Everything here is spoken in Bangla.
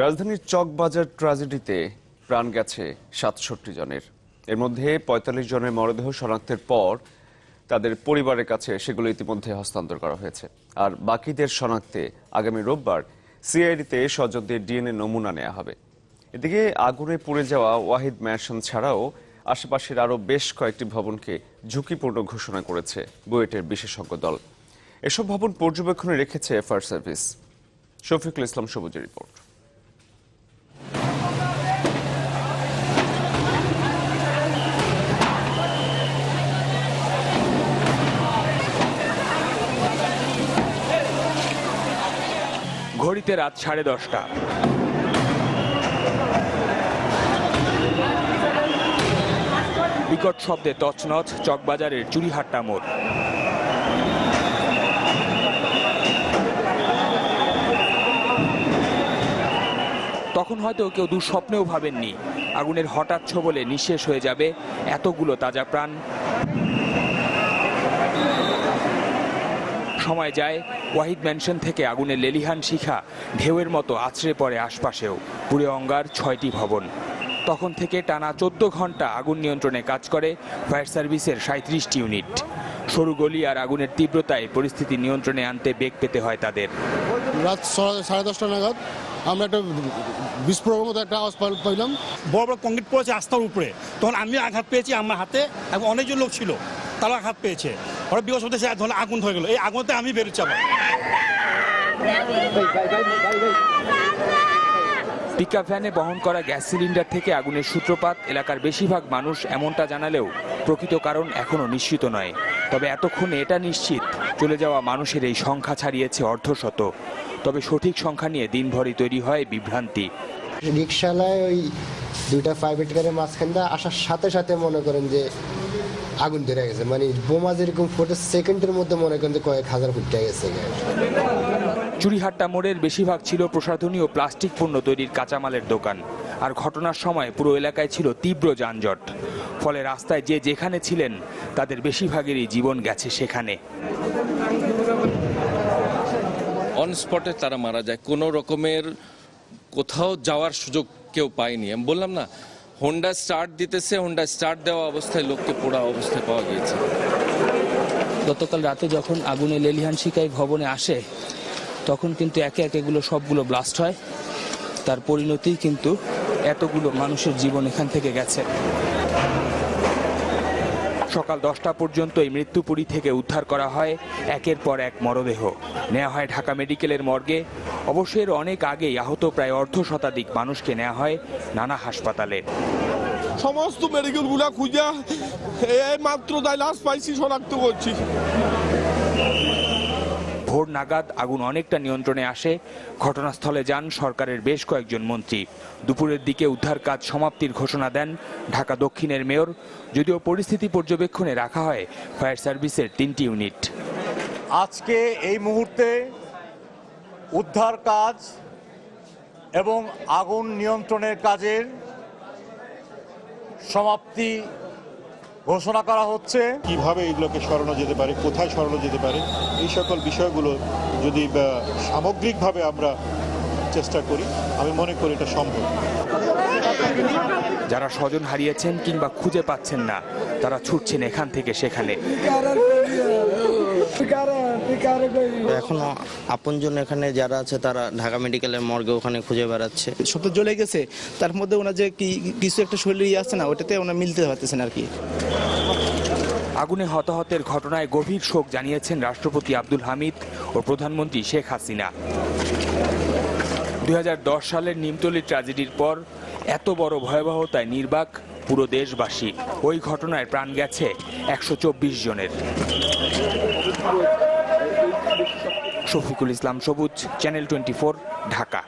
রাজধানীর চকবাজার ট্র্যাজেডিতে প্রাণ গেছে ৬৭ জনের। এর মধ্যে ৪৫ জনের মরদেহ শনাক্তের পর তাদের পরিবারের কাছে সেগুলো ইতিমধ্যে হস্তান্তর করা হয়েছে। আর বাকিদের শনাক্তে আগামী রোববার সিআইডিতে স্বজনদের ডিএনএ নমুনা নেওয়া হবে। এদিকে আগুনে পুড়ে যাওয়া ওয়াহিদ ম্যানশন ছাড়াও আশেপাশের আরও বেশ কয়েকটি ভবনকে ঝুঁকিপূর্ণ ঘোষণা করেছে বুয়েটের বিশেষজ্ঞ দল। এসব ভবন পর্যবেক্ষণে রেখেছে ফায়ার সার্ভিস। শফিকুল ইসলাম সবুজের রিপোর্ট। ঘড়িতে রাত 10:30। বিকট শব্দে তছনছ চকবাজারের চুরিহাট্টা মোড়। তখন হয়তো কেউ দুঃস্বপ্নেও ভাবেননি আগুনের হঠাৎ ছোবলে নিঃশেষ হয়ে যাবে এতগুলো তাজা প্রাণ। সময় যায়, ওয়াহিদ ম্যানশন থেকে আগুনের লেলিহান শিখা ঢেউয়ের মতো আছড়ে পড়ে আশপাশেও। পুড়ে অঙ্গার 6টি ভবন। তখন থেকে টানা 14 ঘন্টা আগুন নিয়ন্ত্রণে কাজ করে ফায়ার সার্ভিসের 37টি ইউনিট। সরু গলি আর আগুনের তীব্রতায় পরিস্থিতি নিয়ন্ত্রণে আনতে বেগ পেতে হয় তাদের। রাত 10:30 নাগাদ আমরা একটা বিস্ফোরণের মতো একটা আওয়াজ পাইলাম। বড় বড় কংক্রিট পড়েছে রাস্তার উপরে, তখন আমি আঘাত পেয়েছি আমার হাতে, এবং অনেকজন লোক ছিল তারা আঘাত পেয়েছে। ওরা বিকট হতে আগুন ধরে গেল, এই আগুনতে আমি বেরোচ্ছি আবার। পিকআপ ভ্যানে বহন করা গ্যাস সিলিন্ডার থেকে আগুনের সূত্রপাত এলাকার বেশিরভাগ মানুষ এমনটা জানালেও প্রকৃত কারণ এখনো নিশ্চিত নয়। তবে এতক্ষণে এটা নিশ্চিত, চলে যাওয়া মানুষের এই সংখ্যা ছাড়িয়েছে অর্ধশত। তবে সঠিক সংখ্যা নিয়ে দিনভরই তৈরি হয় বিভ্রান্তি। রিক্সালায় ওই দুইটা প্রাইভেট কারের মাঝখান দিয়ে আসার সাথে সাথে মনে করেন যে আগুন ধরে গেছে, মানে বোমা যেরকম ফোটে সেকেন্ডের মধ্যে মনে করেন যে কয়েক হাজার ফুটে গেছে। চুরিহাট্টা মোড়ের বেশিরভাগ ছিল প্রসাধনী ও প্লাস্টিক পণ্য তৈরির কাঁচামালের দোকান। আর ঘটনার সময় পুরো এলাকায় ছিল তীব্র যানজট। ফলে রাস্তায় যে যেখানে ছিলেন তাদের বেশিরভাগেরই জীবন গেছে সেখানে। অন স্পটে তারা মারা যায়, কোনো রকমের কোথাও যাওয়ার সুযোগ কেউ পায়নি। আমি বললাম না, হোন্ডা স্টার্ট দিতেছে, হোন্ডা স্টার্ট দেওয়া অবস্থায় লোককে পোড়া অবস্থায় পাওয়া গিয়েছে। গতকাল রাতে যখন আগুনে লেলিহান শিখাই ভবনে আসে, তখন কিন্তু একে একে এগুলো সবগুলো ব্লাস্ট হয়। তার পরিণতি কিন্তু এতগুলো মানুষের জীবন এখান থেকে গেছে। সকাল 10টা পর্যন্ত এই মৃত্যুপুরী থেকে উদ্ধার করা হয় একের পর এক মরদেহ। নেওয়া হয় ঢাকা মেডিকেলের মর্গে। অবশ্যই অনেক আগেই আহত প্রায় অর্ধশতাধিক মানুষকে নেওয়া হয় নানা হাসপাতালে। সমস্ত মেডিকেল গুলা খুঁজা এই মাত্র তাই লাশ পাইছি, শনাক্ত করছি। ভোর নাগাদ আগুন অনেকটা নিয়ন্ত্রণে আসে। ঘটনাস্থলে যান সরকারের বেশ কয়েকজন মন্ত্রী। দুপুরের দিকে উদ্ধার কাজ সমাপ্তির ঘোষণা দেন ঢাকা দক্ষিণের মেয়র। যদিও পরিস্থিতি পর্যবেক্ষণে রাখা হয় ফায়ার সার্ভিসের 3টি ইউনিট। আজকে এই মুহূর্তে উদ্ধার কাজ এবং আগুন নিয়ন্ত্রণের কাজের সমাপ্তি ঘোষণা করা হচ্ছে। কিভাবে এগুলোকে সরানো যেতে পারে, কোথায় সরানো যেতে পারে, এই সকল বিষয়গুলো যদি সামগ্রিকভাবে আমরা চেষ্টা করি, আমি মনে করি এটা সম্ভব। যারা স্বজন হারিয়েছেন কিংবা খুঁজে পাচ্ছেন না, তারা ছুটছেন এখান থেকে সেখানে। এখনো আপনজন এখানে যারা আছে তারা ঢাকা মেডিকেলের মর্গে ওখানে খুঁজে বেড়াচ্ছে। সব তো জ্বলে গেছে, তার মধ্যে ওনার যে কিছু একটা শরীরে আছে না, ওটাতে ওনার মিলতে পারতেছেন আর কি। আগুনে হতাহতের ঘটনায় গভীর শোক জানিয়েছেন রাষ্ট্রপতি আব্দুল হামিদ ও প্রধানমন্ত্রী শেখ হাসিনা। 2010 সালের নিমতলী ট্র্যাজেডির পর এত বড় ভয়াবহতায় নির্বাক পুরো দেশবাসী। ওই ঘটনায় প্রাণ গেছে 124 জনের। শফিকুল ইসলাম সবুজ, চ্যানেল 24, ঢাকা।